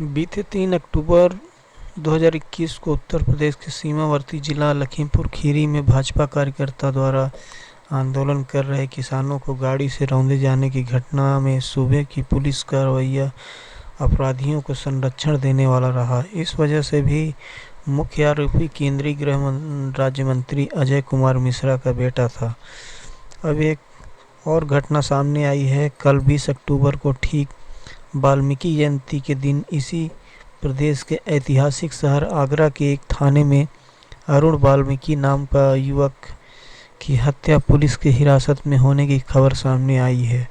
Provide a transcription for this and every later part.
बीते 3 अक्टूबर 2021 को उत्तर प्रदेश के सीमावर्ती जिला लखीमपुर खीरी में भाजपा कार्यकर्ता द्वारा आंदोलन कर रहे किसानों को गाड़ी से रौंदे जाने की घटना में सूबे की पुलिस का रवैया अपराधियों को संरक्षण देने वाला रहा। इस वजह से भी मुख्य आरोपी केंद्रीय गृह राज्य मंत्री अजय कुमार मिश्रा का बेटा था। अब एक और घटना सामने आई है। कल 20 अक्टूबर को ठीक वाल्मीकि जयंती के दिन इसी प्रदेश के ऐतिहासिक शहर आगरा के एक थाने में अरुण वाल्मीकि नाम का युवक की हत्या पुलिस की हिरासत में होने की खबर सामने आई है।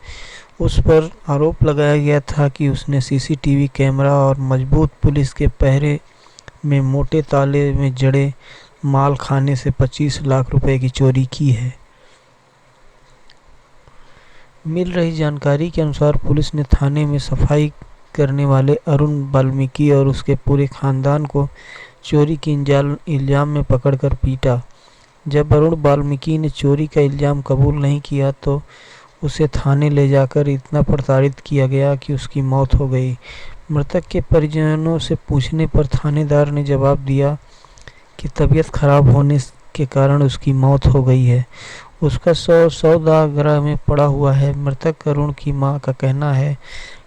उस पर आरोप लगाया गया था कि उसने सीसीटीवी कैमरा और मजबूत पुलिस के पहरे में मोटे ताले में जड़े माल खाने से 25 लाख रुपए की चोरी की है। मिल रही जानकारी के अनुसार पुलिस ने थाने में सफाई करने वाले अरुण वाल्मीकि और उसके पूरे खानदान को चोरी के इल्जाम में पकड़कर पीटा। जब अरुण वाल्मीकि ने चोरी का इल्जाम कबूल नहीं किया तो उसे थाने ले जाकर इतना प्रताड़ित किया गया कि उसकी मौत हो गई। मृतक के परिजनों से पूछने पर थानेदार ने जवाब दिया कि तबीयत खराब होने के कारण उसकी मौत हो गई है। उसका सौदागरा में पड़ा हुआ है। मृतक अरुण की मां का कहना है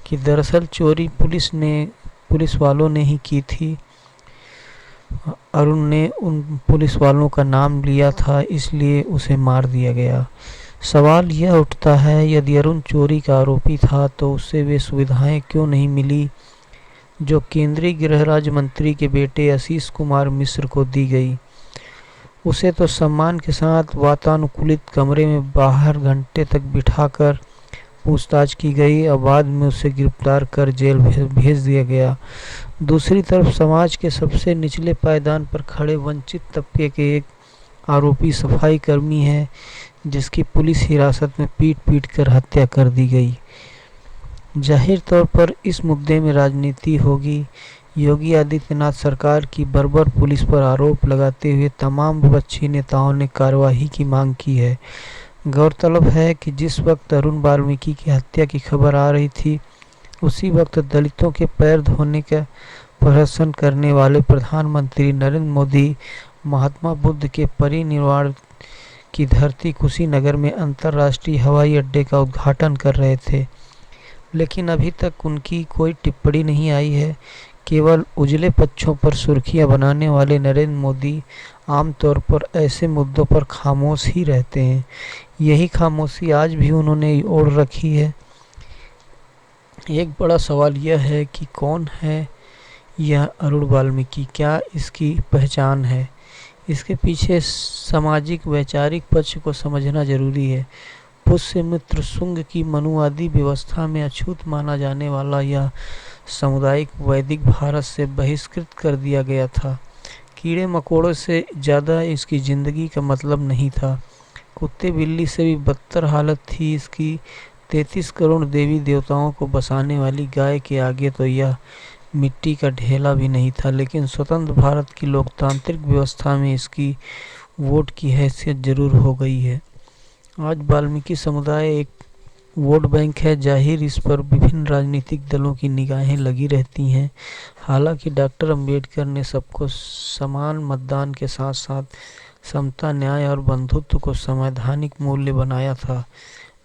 कि दरअसल चोरी पुलिस वालों ने ही की थी। अरुण ने उन पुलिस वालों का नाम लिया था, इसलिए उसे मार दिया गया। सवाल यह उठता है, यदि अरुण चोरी का आरोपी था तो उसे वे सुविधाएं क्यों नहीं मिली जो केंद्रीय गृह राज्य मंत्री के बेटे आशीष कुमार मिश्र को दी गई। उसे तो सम्मान के साथ वातानुकूलित कमरे में बाहर घंटे तक बिठाकर पूछताछ की गई और बाद में उसे गिरफ्तार कर जेल भेज दिया गया। दूसरी तरफ समाज के सबसे निचले पायदान पर खड़े वंचित तबके के एक आरोपी सफाई कर्मी है जिसकी पुलिस हिरासत में पीट कर हत्या कर दी गई। जाहिर तौर पर इस मुद्दे में राजनीति होगी। योगी आदित्यनाथ सरकार की बर्बर पुलिस पर आरोप लगाते हुए तमाम विपक्षी नेताओं ने कार्रवाई की मांग की है। गौरतलब है कि जिस वक्त अरुण वाल्मीकि की हत्या की खबर आ रही थी उसी वक्त दलितों के पैर धोने का प्रदर्शन करने वाले प्रधानमंत्री नरेंद्र मोदी महात्मा बुद्ध के परिनिर्वाण की धरती कुशीनगर में अंतर्राष्ट्रीय हवाई अड्डे का उद्घाटन कर रहे थे, लेकिन अभी तक उनकी कोई टिप्पणी नहीं आई है। केवल उजले पक्षों पर सुर्खियां बनाने वाले नरेंद्र मोदी आमतौर पर ऐसे मुद्दों पर खामोश ही रहते हैं। यही खामोशी आज भी उन्होंने ओढ़ रखी है। एक बड़ा सवाल यह है कि कौन है यह अरुण वाल्मीकि, क्या इसकी पहचान है? इसके पीछे सामाजिक वैचारिक पक्ष को समझना जरूरी है। पुष्यमित्र शुंग की मनुवादी व्यवस्था में अछूत माना जाने वाला यह सामुदायिक वैदिक भारत से बहिष्कृत कर दिया गया था। कीड़े मकोड़ों से ज़्यादा इसकी ज़िंदगी का मतलब नहीं था। कुत्ते बिल्ली से भी बदतर हालत थी इसकी। 33 करोड़ देवी देवताओं को बसाने वाली गाय के आगे तो यह मिट्टी का ढेला भी नहीं था। लेकिन स्वतंत्र भारत की लोकतांत्रिक व्यवस्था में इसकी वोट की हैसियत जरूर हो गई है। आज वाल्मीकि समुदाय एक वोट बैंक है। जाहिर इस पर विभिन्न राजनीतिक दलों की निगाहें लगी रहती हैं। हालांकि डॉक्टर अंबेडकर ने सबको समान मतदान के साथ साथ समता, न्याय और बंधुत्व को संवैधानिक मूल्य बनाया था,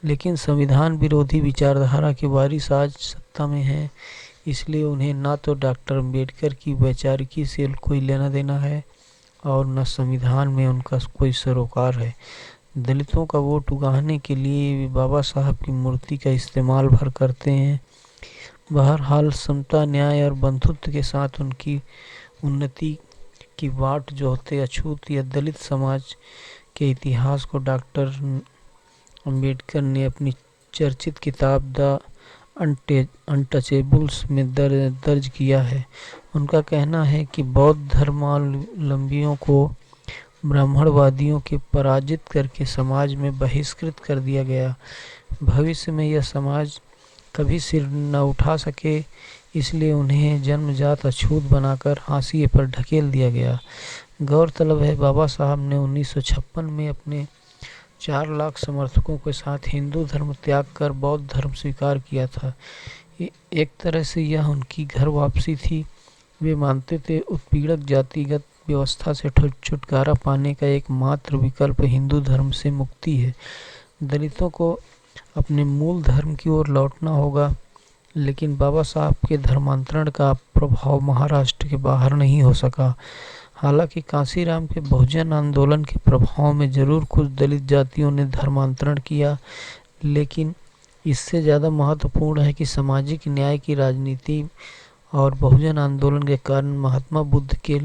लेकिन संविधान विरोधी विचारधारा के वारिस आज सत्ता में हैं, इसलिए उन्हें ना तो डॉक्टर अंबेडकर की वैचारिकी से कोई लेना देना है और न संविधान में उनका कोई सरोकार है। दलितों का वोट उगाहने के लिए बाबा साहब की मूर्ति का इस्तेमाल भर करते हैं। बहरहाल समता, न्याय और बंधुत्व के साथ उनकी उन्नति की बाट जोहते अछूत या दलित समाज के इतिहास को डॉक्टर अंबेडकर ने अपनी चर्चित किताब द अनटचेबल्स में दर्ज किया है। उनका कहना है कि बौद्ध धर्मावलंबियों को ब्राह्मणवादियों के पराजित करके समाज में बहिष्कृत कर दिया गया। भविष्य में यह समाज कभी सिर न उठा सके, इसलिए उन्हें जन्मजात अछूत बनाकर हाशिए पर ढकेल दिया गया। गौरतलब है बाबा साहब ने 1956 में अपने 4 लाख समर्थकों के साथ हिंदू धर्म त्याग कर बौद्ध धर्म स्वीकार किया था। एक तरह से यह उनकी घर वापसी थी। वे मानते थे उत्पीड़क जातिगत व्यवस्था से छुटकारा पाने का एकमात्र विकल्प हिंदू धर्म से मुक्ति है। दलितों को अपने मूल धर्म की ओर लौटना होगा। लेकिन बाबा साहब के धर्मांतरण का प्रभाव महाराष्ट्र के बाहर नहीं हो सका। हालांकि कांसीराम के बहुजन आंदोलन के प्रभाव में जरूर कुछ दलित जातियों ने धर्मांतरण किया, लेकिन इससे ज़्यादा महत्वपूर्ण है कि सामाजिक न्याय की राजनीति और बहुजन आंदोलन के कारण महात्मा बुद्ध के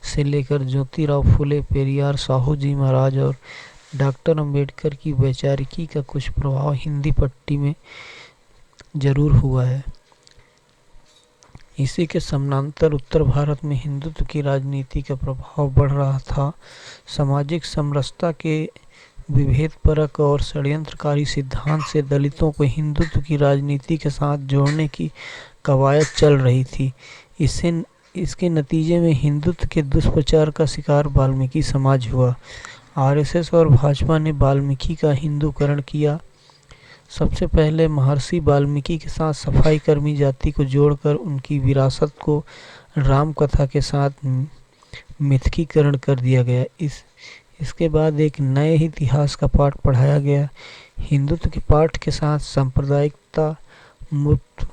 से लेकर ज्योतिराव फुले, पेरियार, साहू जी महाराज और डॉक्टर अंबेडकर की वैचारिकी का कुछ प्रभाव हिंदी पट्टी में जरूर हुआ है। इसी के समानांतर उत्तर भारत में हिंदुत्व की राजनीति का प्रभाव बढ़ रहा था। सामाजिक समरसता के विभेदपरक और षड्यंत्रकारी सिद्धांत से दलितों को हिंदुत्व की राजनीति के साथ जोड़ने की कवायद चल रही थी। इसके नतीजे में हिंदुत्व के दुष्प्रचार का शिकार वाल्मीकि समाज हुआ। आरएसएस और भाजपा ने वाल्मीकि का हिंदूकरण किया। सबसे पहले महर्षि वाल्मीकि के साथ सफाई कर्मी जाति को जोड़कर उनकी विरासत को राम कथा के साथ मिथकीकरण कर दिया गया। इसके बाद एक नए इतिहास का पाठ पढ़ाया गया। हिंदुत्व के पाठ के साथ सांप्रदायिकता मुक्त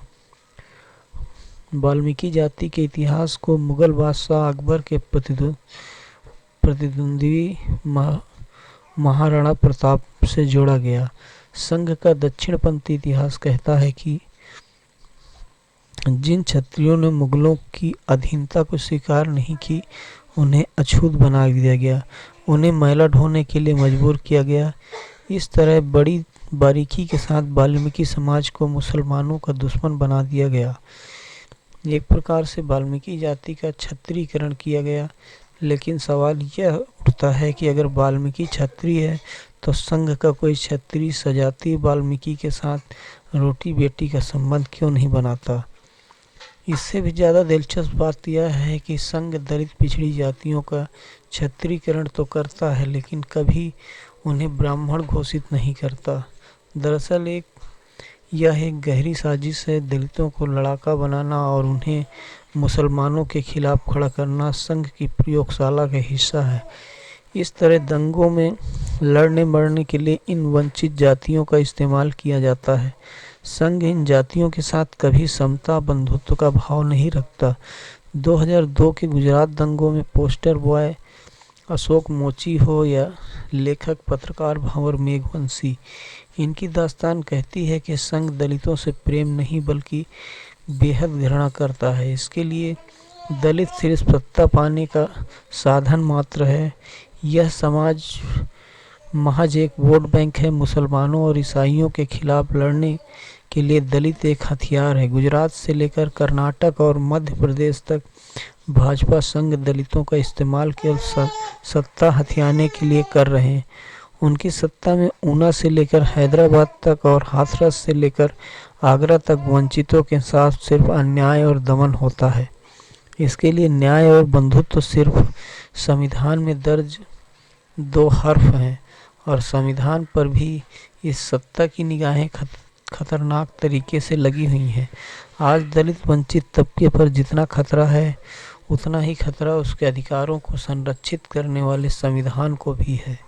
वाल्मीकि जाति के इतिहास को मुगल बादशाह अकबर के प्रतिद्वंदी महाराणा प्रताप से जोड़ा गया। संघ का दक्षिणपंथी इतिहास कहता है कि जिन क्षत्रियों ने मुगलों की अधीनता को स्वीकार नहीं की, उन्हें अछूत बना दिया गया, उन्हें मैला ढोने के लिए मजबूर किया गया। इस तरह बड़ी बारीकी के साथ वाल्मीकि समाज को मुसलमानों का दुश्मन बना दिया गया। एक प्रकार से वाल्मीकि जाति का क्षत्रियकरण किया गया। लेकिन सवाल यह उठता है कि अगर वाल्मीकि क्षत्रिय है तो संघ का कोई क्षत्रिय सजातीय वाल्मीकि के साथ रोटी बेटी का संबंध क्यों नहीं बनाता। इससे भी ज़्यादा दिलचस्प बात यह है कि संघ दलित पिछड़ी जातियों का क्षत्रियकरण तो करता है, लेकिन कभी उन्हें ब्राह्मण घोषित नहीं करता। दरअसल यह एक गहरी साजिश है। दलितों को लड़ाका बनाना और उन्हें मुसलमानों के खिलाफ खड़ा करना संघ की प्रयोगशाला का हिस्सा है। इस तरह दंगों में लड़ने मरने के लिए इन वंचित जातियों का इस्तेमाल किया जाता है। संघ इन जातियों के साथ कभी समता बंधुत्व का भाव नहीं रखता। 2002 के गुजरात दंगों में पोस्टर बॉय अशोक मोची हो या लेखक पत्रकार भंवर मेघवंशी, इनकी दास्तान कहती है कि संघ दलितों से प्रेम नहीं बल्कि बेहद घृणा करता है। इसके लिए दलित सिर्फ सत्ता पाने का साधन मात्र है। यह समाज महज एक वोट बैंक है। मुसलमानों और ईसाइयों के खिलाफ लड़ने के लिए दलित एक हथियार है। गुजरात से लेकर कर्नाटक और मध्य प्रदेश तक भाजपा संघ दलितों का इस्तेमाल केवल सत्ता हथियाने के लिए कर रहे हैं। उनकी सत्ता में ऊना से लेकर हैदराबाद तक और हाथरस से लेकर आगरा तक वंचितों के साथ सिर्फ अन्याय और दमन होता है। इसके लिए न्याय और बंधुत्व सिर्फ संविधान में दर्ज 2 हर्फ हैं और संविधान पर भी इस सत्ता की निगाहें खतरनाक तरीके से लगी हुई हैं। आज दलित वंचित तबके पर जितना खतरा है, उतना ही खतरा उसके अधिकारों को संरक्षित करने वाले संविधान को भी है।